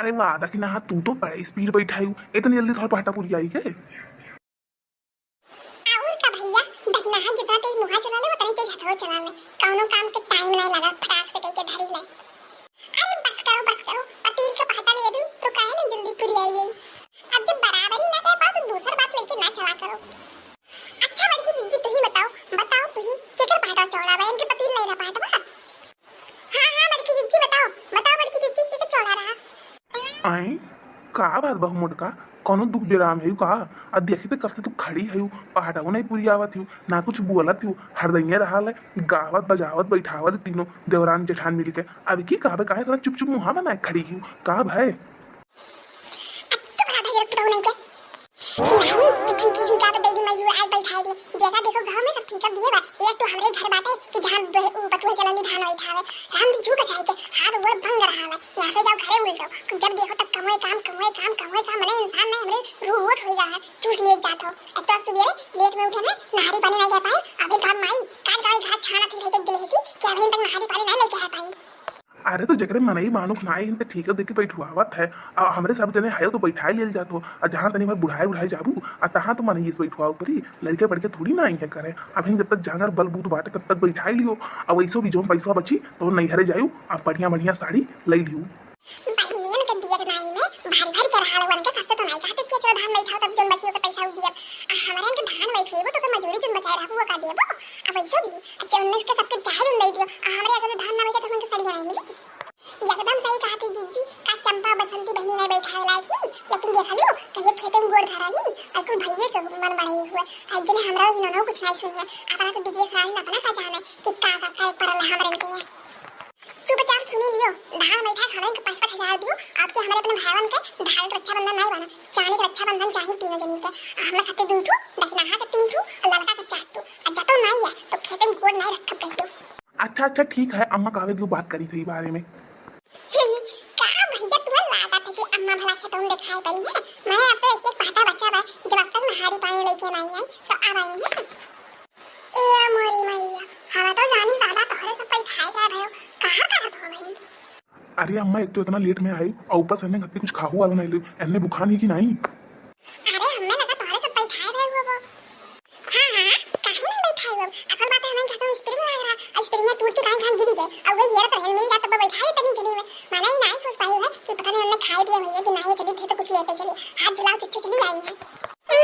अरे वाह कि ना तू तो बड़े स्पीड बैठाई इतनी जल्दी थोड़ा पाटा पूरी आई के आउर का भैया देखना है जितना तेज मुहा चला ले उतना तेज हथौड़ा चला ले कौनो काम के टाइम नहीं लगा फटाक से कह के धरी ले। अरे बस करो पतील का पाटा ले दूं तो काहे नहीं जल्दी पूरी आई गई। अब जब बराबरी ना कर पाओ तो दूसरी बात लेके ना चला करो। अच्छा बड़की जिज्जी तू ही बताओ तू ही केकर पाटा चौड़ा बा इनके पतील ले रहा पाटा बा। हां बड़की जिज्जी बताओ बड़की जिज्जी केकर चौड़ा रहा। आई का बात बहु मोटका कौनो दुख बेराम है का अब देखी तो कब से तू खड़ी है पहाड़ा नहीं पूरी आवत हूँ ना कुछ बोलत हूँ हरदैया रहा है गावत बजावत बैठावत तीनों देवरान जेठान मिल के अब की काबे काहे इतना चुप चुप मुहा बनाए खड़ी हूँ का भाई जगह देखो गांव में सब ठीक है दिए बा एक तो हमरे घर बाटे कि जहां बटुए चलली धान बैठावे हम झू के चाहे के हाथ गोड़ भंग रहा है यहां से जाओ घरे उल्टो जब देखो तब कमोए काम मने इंसान में हमरे रूह वोट हो रहा है चूस ले जात हो एक तो सुबह लेट में उठे ना नहारी पानी नहीं कर पाए अबे काम माई कान घाट छाना थी लेके गेले थी कि अभी तक नहारी पानी नहीं लेके आ पाई। अरे तो जगरे मनई मानुख ना आई ठीक है देख के बैठुआवत है हमरे सब जने है तो बैठाए लेल जात हो और जहां तनी मैं बुढ़ाए जाबू और तहां तो मनई इस बैठुआव करी लड़के पढ़ के थोड़ी ना आई है करे अभी जब तक जागर बल बूत बाटे तब तक बैठाई लियो और वैसो भी जो पैसा बची तो नहीं हरे जायू और बढ़िया साड़ी ले लियो। बहिनियन के दिए नहीं में भारी के रहा लोगन के सस्ते तो नहीं कहते कि चलो धान बैठाओ तब जोन बचियो के पैसा दिए हमारे के धान बैठेबो तो मजूरी जोन बचाए रहबो का देबो अब वैसो भी जौन के सबके चाहे जोन दे दियो हमरे अगर धान ना बैठे तो हमके सड़िया नहीं मिली। एकदम सही कहा थी जिज्जी का चंपा बसंती बहनी नहीं बैठाए लाई थी लेकिन देख लियो कहियो खेतों में गोड़ धरा ली और कुल भैये के मन बढ़ाई हुए आज जने हमरा इन्होंने कुछ नहीं सुनिए अपना तो दिव्य सारी अपना का जाने कि का करे परल हमरे के चुपचाप सुनी लियो धान बैठा खाने के 5-5 हजार दियो आपके हमारे अपने भाईवन के ढाई रक्षाबंधन नहीं बना चांदी का रक्षाबंधन चाहिए तीनों जनी के हमरा खाते 2 ठू दक्षिणा के 3 ठू और लड़का के 4 ठू और जतो नहीं है तो खेते में गोड़ नहीं रख कहियो। अच्छा ठीक है अम्मा कावे की बात करी थी बारे में कहा भैया तुम्हें लागत है कि अम्मा भला खेतों में दिखाई पड़ी है मैंने अब तो एक पाटा बचा बा जब अब तक नहारी पानी लेके नहीं आई तो अब आएंगे। ए मोरी मैया हवा तो जानी दादा तोहरे सब बैठाए गए भयो कहां करत हो बहन। अरे अम्मा एक तो इतना लेट में आई और ऊपर से घत्ती कुछ खाहू वाला नहीं एने बुखार नहीं की नहीं। अरे हमें लगा तोहरे सब बैठाए गए हो वो हां काहे नहीं बैठाए हो असल बात है हमें कहता हूं स्प्रिंग लग रहा स्प्रिंग में टूट के काहे घाम गिरी गए और वो ये तो मिल जाता तो बैठाए तनी घड़ी में माने ही नहीं सोच पाई है कि पता नहीं हमने खाए पिए भैया कि नहीं चली थे तो कुछ लेते चली हाथ जलाओ चिट्ठी चली आई है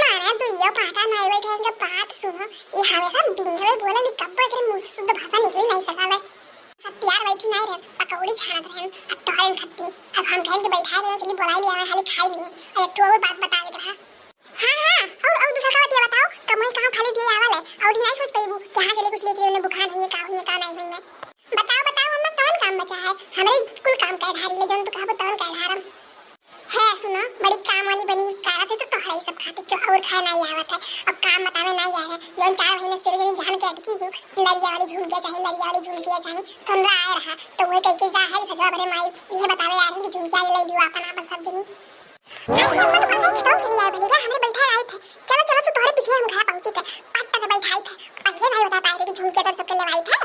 मारा तो ये पाटा नहीं बैठे इनका बात सुनो ये हमेशा दिन में बोले ली कब तेरे मुंह से शुद्ध भाषा निकल नहीं सका ले सब प्यार बैठी नहीं रहे पकौड़ी छान रहे अब तोहरे खत्ती अब हम कहें कि बैठा रहे चली बुला लिया खाली खाई लिए और एक और बात बताने का हां और दूसरा का बात बताओ कमई कहां खाली दिए आवा ले और नहीं सोच पाईबू कि हां चले कुछ लेके उन्हें बुखार नहीं है का नहीं है बताओ अम्मा कौन काम बचा है हमारे कुल काम का ढारी ले जौन तो कहा बताओ का ढारम है सुनो बड़ी काम वाली बनी कारत है तो है सब खाते क्यों और खाना नहीं आवत है और काम बतावे नहीं आ रहा जौन 4 महीने से जने जान के अटकी हो लरिया वाली झुमकिया चाहिए सुन रहा आ रहा तो वो कह के जा है सजवा भरे माई ये बतावे यार कि झुमकिया ले लियो अपन आप सब जनी हम तो कहीं तो खेल यार भले हमें बैठा आए थे चलो तो तुम्हारे पीछे हम घर पहुंचे थे पाट पे बैठाए थे पहले नहीं बता पाए थे कि झुमकिया तो सबके लवाई थे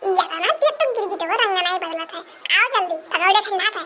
ये ना तो गिर तो रंग नहीं बदला था आओ जल्दी पकौड़े ठंडा था।